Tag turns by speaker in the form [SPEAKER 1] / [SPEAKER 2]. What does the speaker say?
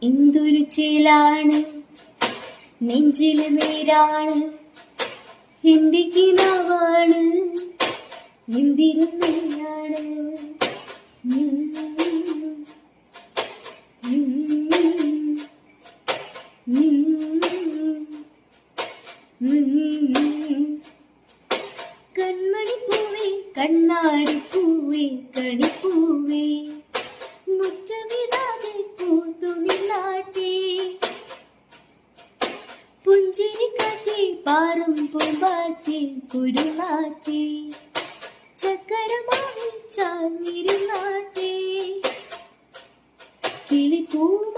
[SPEAKER 1] എന്തൊരു ചേലാണ് നെഞ്ചില് നേരാണ് എന്റെ കിനാവാണ് എന്തിരുന്നയാണ് കൺമണി പൂവേ കണ്ണാടി പൂവേ കണിപ്പൂവേ മുറ്റമിടാതെ പൂത്തു നിന്നാട്ടേ പുഞ്ചിരി കാറ്റേ പാറും പൂമ്പാറ്റേ കുരുമാറ്റേ ചക്കരമാവിൽ ചാഞ്ഞിരുന്നാട്ടേ കിളിപ്പൂമ